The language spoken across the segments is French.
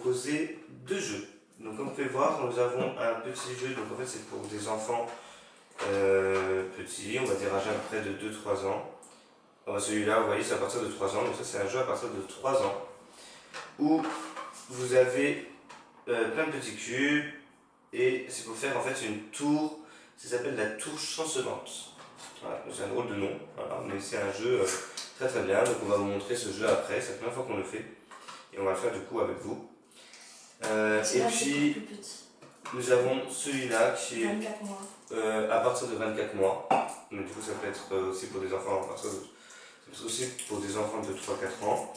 proposer 2 jeux. Donc comme vous pouvez voir, nous avons un petit jeu, donc en fait c'est pour des enfants petits, on va dire âgés à peu près de 2-3 ans. Celui-là, vous voyez, c'est à partir de 3 ans, donc ça c'est un jeu à partir de 3 ans, où vous avez plein de petits cubes, et c'est pour faire en fait une tour, ça s'appelle la tour chancelante. Voilà, c'est un drôle de nom, voilà, mais c'est un jeu très très bien, donc on va vous montrer ce jeu après, c'est la première fois qu'on le fait, et on va le faire du coup avec vous. Et puis, nous avons celui-là qui est 24 mois. À partir de 24 mois, mais du coup ça peut être aussi pour des enfants à partir de, ça peut être aussi pour des enfants de 3-4 ans.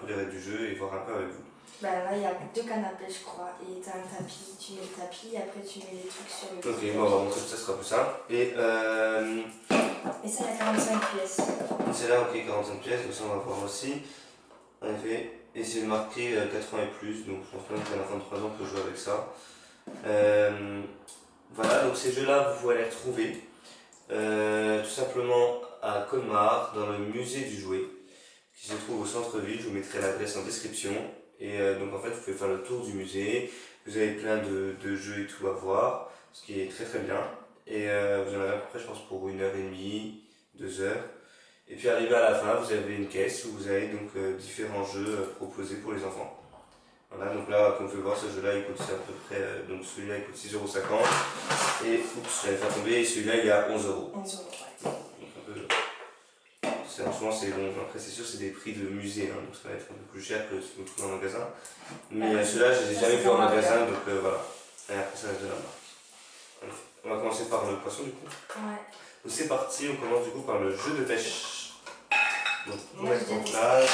On verra du jeu et voir un peu avec vous. Bah là il y a 2 canapés je crois, et t'as un tapis, tu mets le tapis, et après tu mets les trucs sur le Ok, tapis. bon, on va montrer tout ça, ce sera plus simple. Et ça il y a 45 pièces. c'est là, ok, 45 pièces, donc ça on va voir aussi. En effet, et c'est marqué 4 ans et plus, donc je pense même qu'un enfant de 3 ans peut jouer avec ça. Voilà, donc ces jeux-là, vous pouvez les retrouver tout simplement à Colmar, dans le musée du jouet, qui se trouve au centre-ville. Je vous mettrai l'adresse en description. Et donc en fait, vous pouvez faire le tour du musée. Vous avez plein de jeux et tout à voir, ce qui est très très bien. Et vous en avez à peu près, je pense, pour 1h30, 2 heures. Et puis arrivé à la fin, vous avez une caisse où vous avez donc différents jeux proposés pour les enfants. Voilà, donc là, comme vous pouvez voir, ce jeu-là, il coûte à peu près, donc celui-là, il coûte 6,50 €. Et, oups, j'allais faire tomber, celui-là, il est à 11 €. 11 €, ouais. Donc un peu, souvent, c'est bon, après c'est sûr, c'est des prix de musée, hein, donc ça va être un peu plus cher que si vous le trouvez en magasin. Mais celui-là, je ne les ai jamais vu en magasin, donc voilà. Et après, ça reste de la marque. On va commencer par le poisson, du coup. Ouais. Donc c'est parti, on commence du coup par le jeu de pêche. Donc, on Moi, met en place.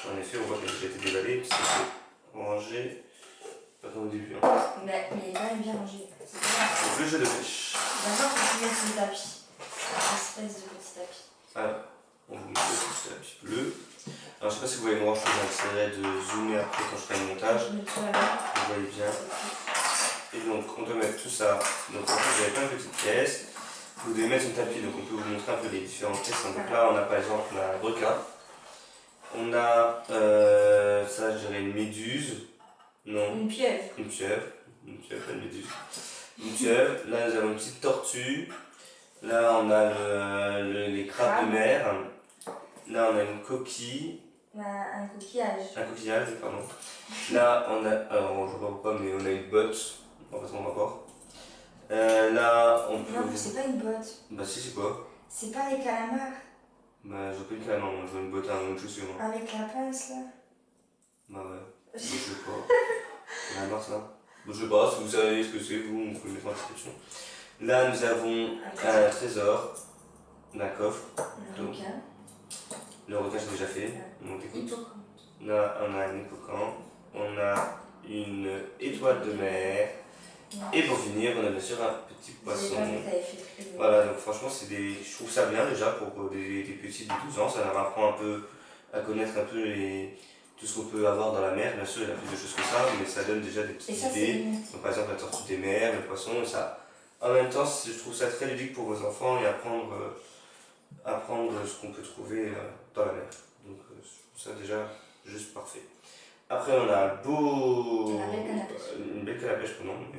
En effet, on voit qu'elle a déjà été déballée, parce que c'est rangé, pas comme au début. Hein. Mais il est quand même bien rangé. Donc le jeu de pêche. D'abord, faut que tu mettes le tapis. Une espèce de petit tapis. Alors, on vous met le petit tapis bleu. Alors, je sais pas si vous voyez grand chose, j'essaierai de zoomer après quand je ferai le montage. Vous voyez bien. Et donc, on doit mettre tout ça. Donc, en fait, vous avez plein de petites pièces. Vous devez mettre un tapis, donc on peut vous montrer un peu les différentes pièces. Donc là, on a par exemple la requin. On a, ça, je dirais une méduse. Non. Une pieuvre. Une pieuvre. Une pieuvre, pas une méduse. Une pieuvre. Là, nous avons une petite tortue. Là, on a les crabes de mer. Là, on a une coquille. Un coquillage. Un coquillage, pardon. Là, on a, alors je ne sais pas pourquoi, mais on a une botte. On va pas trop rapport. Là, on peut. Non, c'est pas une botte. Bah, si, c'est quoi? C'est pas les calamars. Bah, j'ai pas une calamar, moi, je veux une botte à une autre chaussure. Moi. Avec la pince là. Bah, ouais. Je sais pas. Calamar, ça. Bon, je sais pas, si vous savez ce que c'est, vous pouvez mettre en description. Là, nous avons un trésor, un coffre. Un requin. Le requin, j'ai déjà fait. Donc, écoute. Hippocampe. Là, on a un hippocampe. On a une étoile de mer. Et pour finir, on a bien sûr un petit poisson. Voilà, donc franchement, je trouve ça bien déjà pour des petits de 12 ans. Ça leur apprend un peu à connaître un peu tout ce qu'on peut avoir dans la mer. Bien sûr, il y a plus de choses que ça, mais ça donne déjà des petites idées. Donc, par exemple, la tortue des mers, le poisson, et ça. En même temps, je trouve ça très ludique pour vos enfants et apprendre ce qu'on peut trouver dans la mer. Donc, je trouve ça déjà juste parfait. Après, on a une belle canne à pêche, non, mais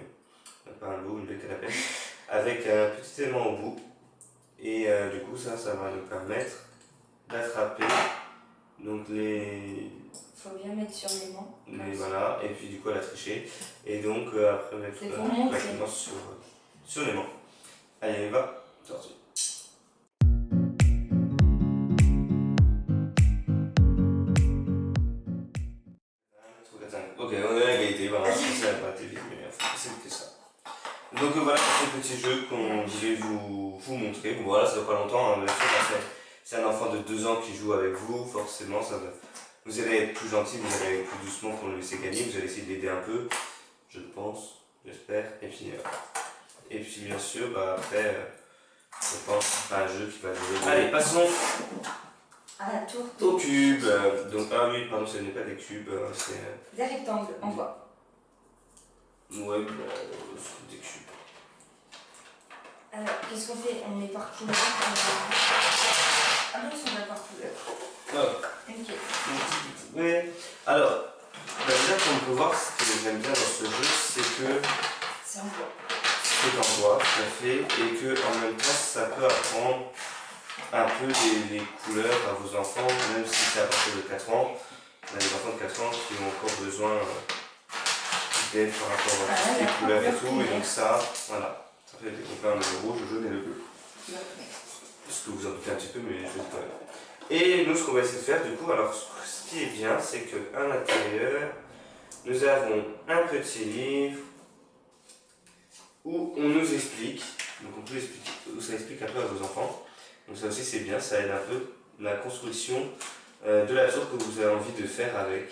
pas un lot, une belle canne à pêche, avec un petit aimant au bout. Et du coup, ça va nous permettre d'attraper donc faut bien mettre sur l'aimant. Voilà, et puis du coup, elle a triché. Et donc, après, mettre directement sur l'aimant. Allez, on va, c'est parti. Ok, on est à l'égalité, voilà, ça n'a pas été vite, mais c'est ça. Donc voilà ce petit jeu qu'on voulait vous montrer. Bon, voilà, ça ne dure pas longtemps, hein, bien sûr, c'est un enfant de 2 ans qui joue avec vous, forcément, vous allez être plus gentil, vous allez aller plus doucement pour le laisser gagner, vous allez essayer de l'aider un peu, je pense, j'espère. Et puis bien sûr, bah, après, je pense que c'est pas un jeu qui va durer. Allez, passons à la tour au cube. Donc, ah oui, pardon, ce n'est pas des cubes, c'est. Des rectangles, en bois. Ouais, c'est des cubes. Alors, qu'est-ce qu'on fait? On met par couleur. Ah non, on met par couleur. Hop. Ok. Ouais. Alors, déjà, comme on peut voir, ce que j'aime bien dans ce jeu, c'est que C'est en bois. c'est en bois, tout à fait, et que en même temps, ça peut apprendre un peu les couleurs à vos enfants, même si c'est à partir de 4 ans. On a des enfants de 4 ans qui ont encore besoin d'aide par rapport à toutes les couleurs et tout, et donc ça, voilà, ça fait découper un le rouge, le jaune et le bleu. Ce que vous en doutez un petit peu, mais je vais quand même. Et nous, ce qu'on va essayer de faire, du coup, alors, ce qui est bien, c'est qu'à l'intérieur, nous avons un petit livre où on nous explique, donc on peut expliquer, où ça explique un peu à vos enfants. Donc ça aussi c'est bien, ça aide un peu la construction de la tour que vous avez envie de faire avec.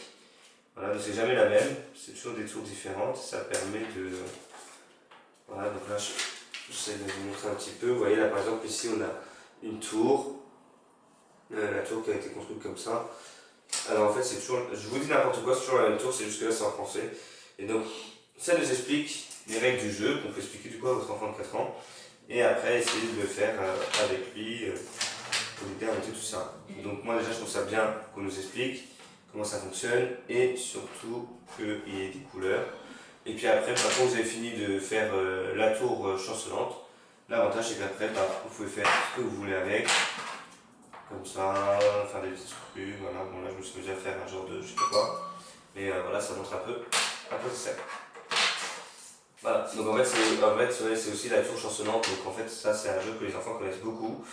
Voilà, donc c'est jamais la même, c'est toujours des tours différentes, ça permet de... Voilà, donc là j'essaie de vous montrer un petit peu. Vous voyez là par exemple ici on a une tour, la tour qui a été construite comme ça. Alors en fait c'est toujours, je vous dis n'importe quoi, c'est toujours la même tour, c'est juste que là c'est en français. Et donc ça nous explique les règles du jeu, qu'on peut expliquer du coup à votre enfant de 4 ans. Et après essayer de le faire avec lui pour l'aider à monter tout ça. Donc moi déjà je trouve ça bien qu'on nous explique comment ça fonctionne et surtout qu'il y ait des couleurs. Et puis après, quand vous avez fini de faire la tour chancelante, l'avantage c'est qu'après vous pouvez faire ce que vous voulez avec. Comme ça, faire des petits trucs, voilà. Bon là je me suis déjà faire un genre de je sais pas quoi. Mais voilà, ça montre un peu c'est ça. Voilà, donc en fait c'est aussi la tour chancelante, donc en fait ça c'est un jeu que les enfants connaissent beaucoup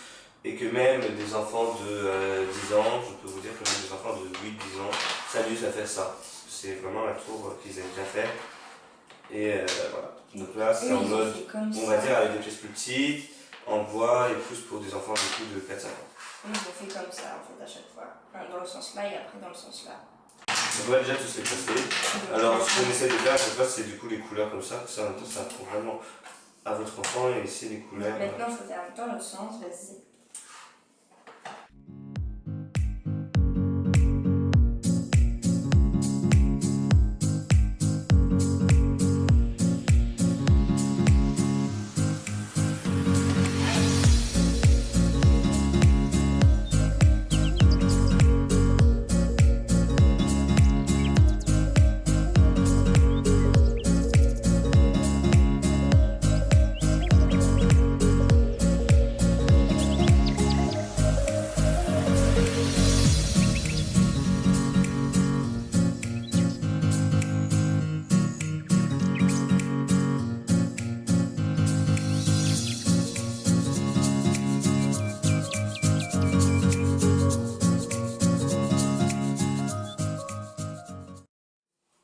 et que même des enfants de 10 ans, je peux vous dire que même des enfants de 8-10 ans s'amusent à faire ça. C'est vraiment la tour qu'ils aiment bien faire. Et voilà, donc là c'est en mode, on va dire avec des pièces plus petites, en bois et plus pour des enfants du coup de 4-5 ans. Oui, ils ont fait comme ça en fait à chaque fois, enfin, dans le sens là et après dans le sens là. Donc là déjà tout s'est passé. Alors ce qu'on essaie de faire à chaque fois c'est du coup les couleurs comme ça en même temps ça apprend vraiment à votre enfant et ici les couleurs. Maintenant il faut faire en même temps l'autre sens, vas-y.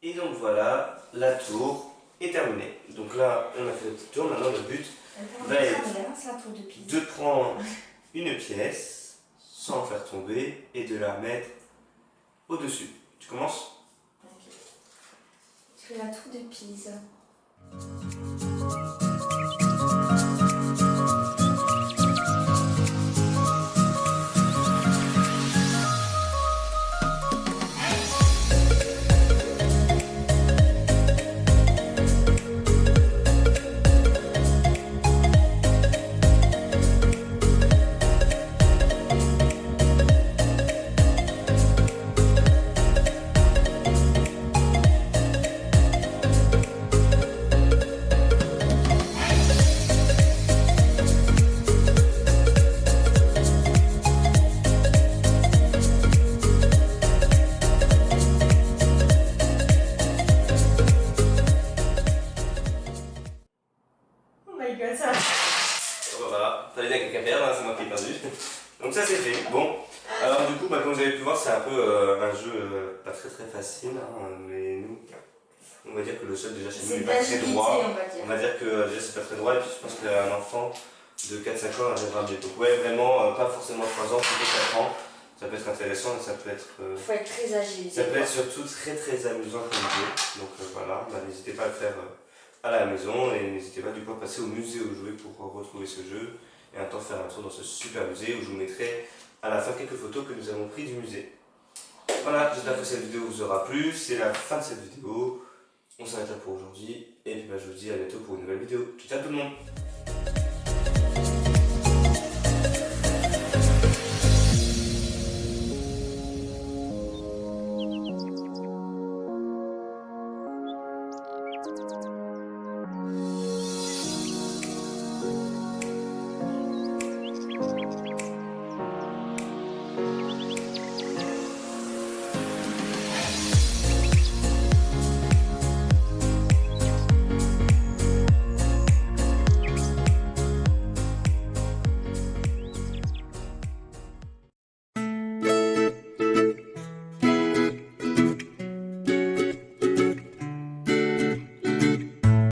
Et donc voilà, la tour est terminée. Donc là, on a fait le petit tour. Maintenant, le but va être de prendre une pièce sans en faire tomber et de la mettre au-dessus. Tu commences? Ok. Je fais la tour de Pise. Voilà, fallait bien quelqu'un perdre, hein, c'est moi qui ai perdu. Donc ça c'est fait. Bon, alors du coup, comme vous avez pu voir, c'est un peu un jeu pas très facile, hein, mais nous, on va dire que le sol déjà chez nous n'est pas très droit. On va dire que déjà c'est pas très droit et puis je pense qu'un enfant de 4-5 ans arrivera mieux. Donc ouais, vraiment, pas forcément 3 ans, plutôt 4 ans. Ça peut être intéressant et ça peut être... faut être très agile. Ça peut être surtout très amusant comme jeu. Donc voilà, n'hésitez pas à le faire à la maison et n'hésitez pas du coup à passer au musée où jouer pour retrouver ce jeu et un temps faire un tour dans ce super musée où je vous mettrai à la fin quelques photos que nous avons prises du musée. Voilà, j'espère que cette vidéo vous aura plu, c'est la fin de cette vidéo. On s'arrête là pour aujourd'hui et puis je vous dis à bientôt pour une nouvelle vidéo. Ciao tout le monde!